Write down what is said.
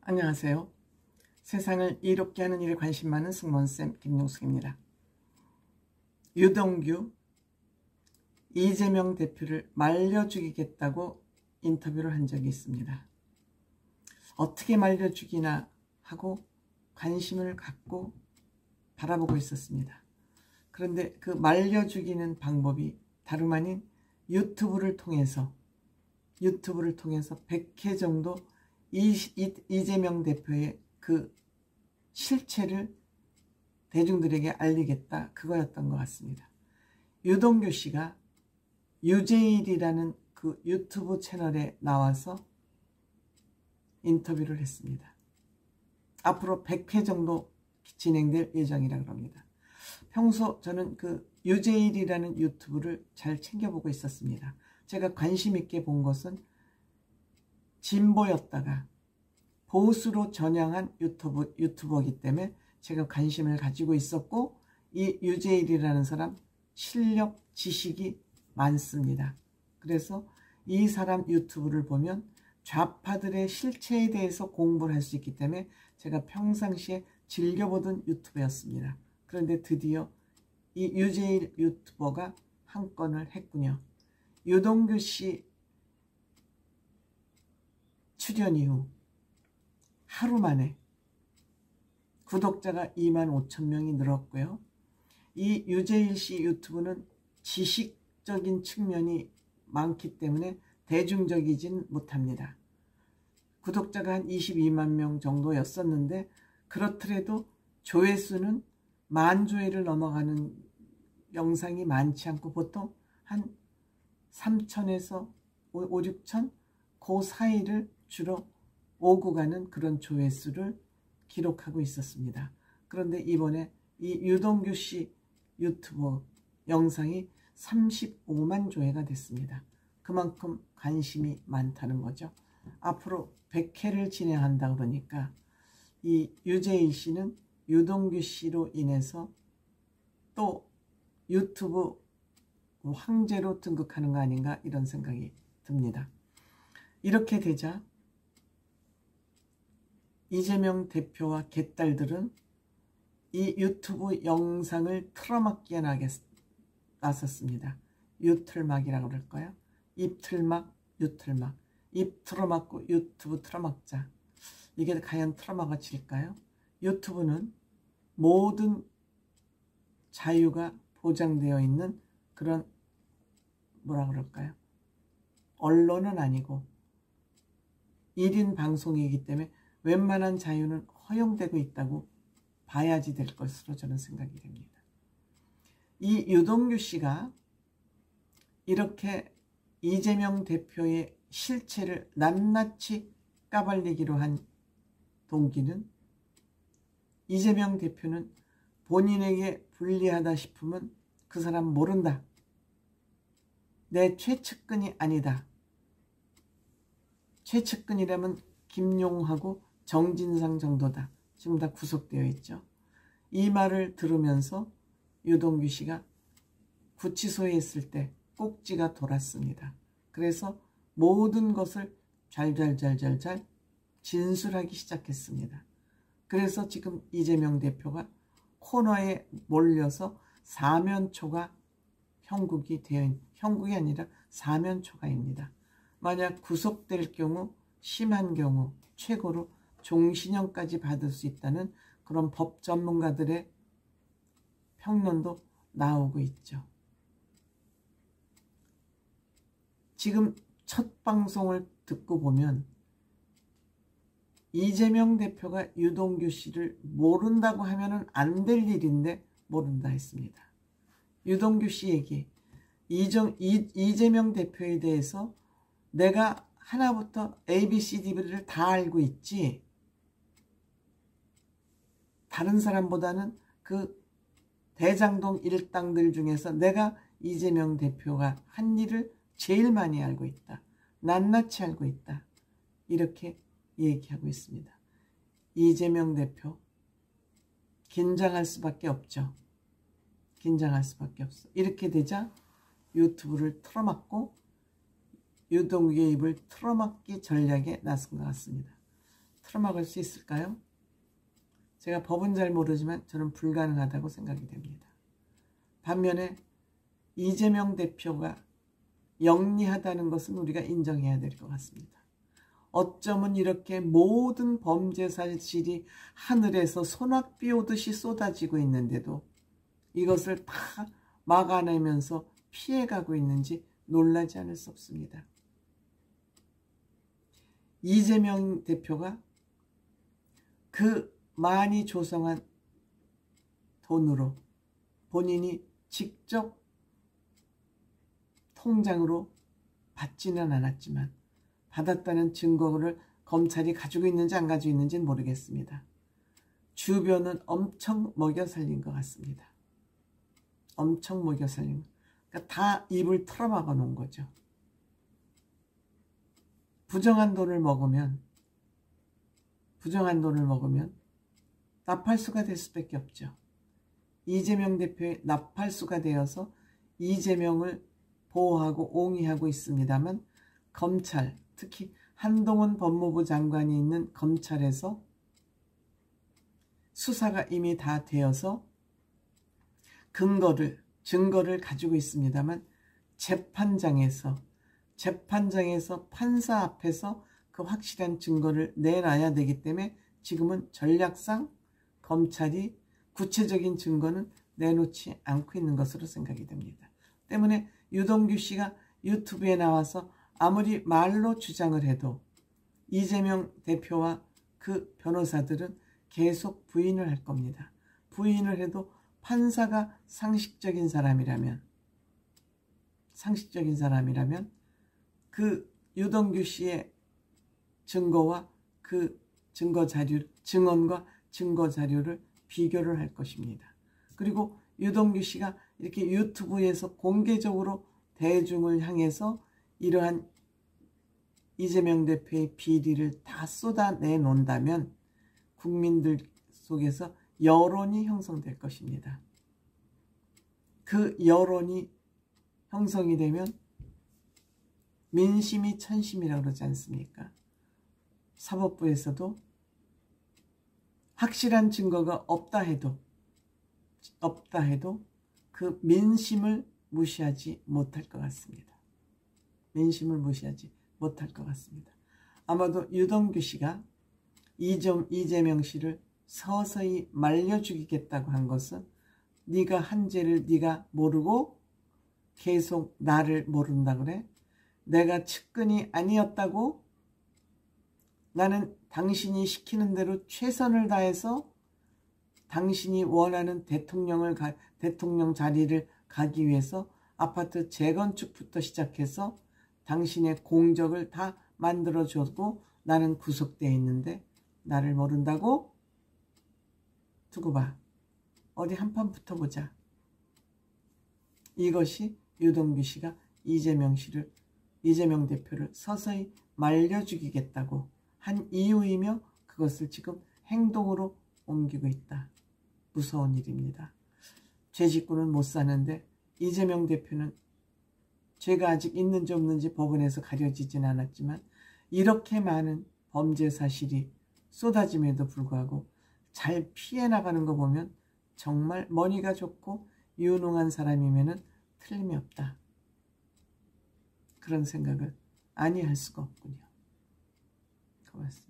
안녕하세요. 세상을 이롭게 하는 일에 관심 많은 승무원쌤 김용숙입니다. 유동규, 이재명 대표를 말려 죽이겠다고 인터뷰를 한 적이 있습니다. 어떻게 말려 죽이나 하고 관심을 갖고 바라보고 있었습니다. 그런데 그 말려 죽이는 방법이 다름 아닌 유튜브를 통해서 100회 정도 이재명 대표의 그 실체를 대중들에게 알리겠다, 그거였던 것 같습니다. 유동규 씨가 유제일이라는 그 유튜브 채널에 나와서 인터뷰를 했습니다. 앞으로 100회 정도 진행될 예정이라고 합니다. 평소 저는 그 유제일이라는 유튜브를 잘 챙겨보고 있었습니다. 제가 관심 있게 본 것은 진보였다가 보수로 전향한 유튜버이기 때문에 제가 관심을 가지고 있었고, 이 유제일이라는 사람 실력, 지식이 많습니다. 그래서 이 사람 유튜브를 보면 좌파들의 실체에 대해서 공부를 할 수 있기 때문에 제가 평상시에 즐겨보던 유튜브였습니다. 그런데 드디어 이 유제일 유튜버가 한 건을 했군요. 유동규 씨 출연 이후 하루 만에 구독자가 25,000명이 늘었고요. 이 유제일 씨 유튜브는 지식적인 측면이 많기 때문에 대중적이진 못합니다. 구독자가 한 22만 명 정도였었는데, 그렇더라도 조회수는 10,000조회를 넘어가는 영상이 많지 않고 보통 한 3,000에서 5, 6천 그 사이를 주로 오고 가는 그런 조회수를 기록하고 있었습니다. 그런데 이번에 이 유동규 씨 유튜브 영상이 35만 조회가 됐습니다. 그만큼 관심이 많다는 거죠. 앞으로 100회를 진행한다 그러니까 이 유제일 씨는 유동규 씨로 인해서 또 유튜브 황제로 등극하는 거 아닌가, 이런 생각이 듭니다. 이렇게 되자 이재명 대표와 개딸들은 이 유튜브 영상을 틀어막기에 나섰습니다. 유틀막이라고 그럴까요? 입틀막, 유틀막. 입 틀어막고 유튜브 틀어막자. 이게 과연 틀어막아질까요? 유튜브는 모든 자유가 보장되어 있는 그런, 뭐라 그럴까요? 언론은 아니고 1인 방송이기 때문에 웬만한 자유는 허용되고 있다고 봐야지 될 것으로 저는 생각이 됩니다. 이 유동규 씨가 이렇게 이재명 대표의 실체를 낱낱이 까발리기로 한 동기는, 이재명 대표는 본인에게 불리하다 싶으면 그 사람 모른다, 내 최측근이 아니다, 최측근이라면 김용하고 정진상 정도다, 지금 다 구속되어 있죠. 이 말을 들으면서 유동규 씨가 구치소에 있을 때 꼭지가 돌았습니다. 그래서 모든 것을 잘 진술하기 시작했습니다. 그래서 지금 이재명 대표가 코너에 몰려서 사면초가 형국이 아니라 사면초가입니다. 만약 구속될 경우, 심한 경우 최고로 종신형까지 받을 수 있다는 그런 법 전문가들의 평론도 나오고 있죠. 지금 첫 방송을 듣고 보면 이재명 대표가 유동규 씨를 모른다고 하면 안 될 일인데 모른다 했습니다. 유동규 씨에게 이재명 대표에 대해서 내가 하나부터 ABCD를 다 알고 있지, 다른 사람보다는 그 대장동 일당들 중에서 내가 이재명 대표가 한 일을 제일 많이 알고 있다, 낱낱이 알고 있다, 이렇게 얘기하고 있습니다. 이재명 대표 긴장할 수밖에 없죠. 긴장할 수밖에 없어. 이렇게 되자 유튜브를 틀어막고 유동규의 입을 틀어막기 전략에 나선 것 같습니다. 틀어막을 수 있을까요? 제가 법은 잘 모르지만 저는 불가능하다고 생각이 됩니다. 반면에 이재명 대표가 영리하다는 것은 우리가 인정해야 될 것 같습니다. 어쩌면 이렇게 모든 범죄 사실이 하늘에서 소낙비 오듯이 쏟아지고 있는데도 이것을 다 막아내면서 피해가고 있는지 놀라지 않을 수 없습니다. 이재명 대표가 그 많이 조성한 돈으로 본인이 직접 통장으로 받지는 않았지만 받았다는 증거를 검찰이 가지고 있는지 안 가지고 있는지는 모르겠습니다. 주변은 엄청 먹여 살린 것 같습니다. 엄청 먹여 살린 것. 그러니까 다 입을 털어막아 놓은 거죠. 부정한 돈을 먹으면 나팔수가 될 수밖에 없죠. 이재명 대표의 나팔수가 되어서 이재명을 보호하고 옹이하고 있습니다만 검찰, 특히 한동훈 법무부 장관이 있는 검찰에서 수사가 이미 다 되어서 증거를 가지고 있습니다만 재판장에서 판사 앞에서 그 확실한 증거를 내놔야 되기 때문에 지금은 전략상 검찰이 구체적인 증거는 내놓지 않고 있는 것으로 생각이 됩니다. 때문에 유동규 씨가 유튜브에 나와서 아무리 말로 주장을 해도 이재명 대표와 그 변호사들은 계속 부인을 할 겁니다. 부인을 해도 판사가 상식적인 사람이라면 그 유동규 씨의 증거와 그 증언과 증거 자료를 비교를 할 것입니다. 그리고 유동규 씨가 이렇게 유튜브에서 공개적으로 대중을 향해서 이러한 이재명 대표의 비리를 다 쏟아내 놓는다면 국민들 속에서 여론이 형성될 것입니다. 그 여론이 형성이 되면 민심이 천심이라고 그러지 않습니까? 사법부에서도 확실한 증거가 없다 해도 그 민심을 무시하지 못할 것 같습니다. 아마도 유동규 씨가 이재명 씨를 서서히 말려 죽이겠다고 한 것은 네가 한 죄를 네가 모르고 계속 나를 모른다 그래? 내가 측근이 아니었다고? 나는 당신이 시키는 대로 최선을 다해서 당신이 원하는 대통령 자리를 가기 위해서 아파트 재건축부터 시작해서 당신의 공적을 다 만들어줬고 나는 구속되어 있는데 나를 모른다고? 두고 봐. 어디 한판 붙어보자. 이것이 유동규 씨가 이재명 대표를 서서히 말려 죽이겠다고 한 이유이며 그것을 지금 행동으로 옮기고 있다. 무서운 일입니다. 죄 짓고는 못 사는데 이재명 대표는 죄가 아직 있는지 없는지 법원에서 가려지진 않았지만 이렇게 많은 범죄 사실이 쏟아짐에도 불구하고 잘 피해 나가는 거 보면 정말 머리가 좋고 유능한 사람이면 틀림이 없다. 그런 생각을 아니 할 수가 없군요. 고맙습니다.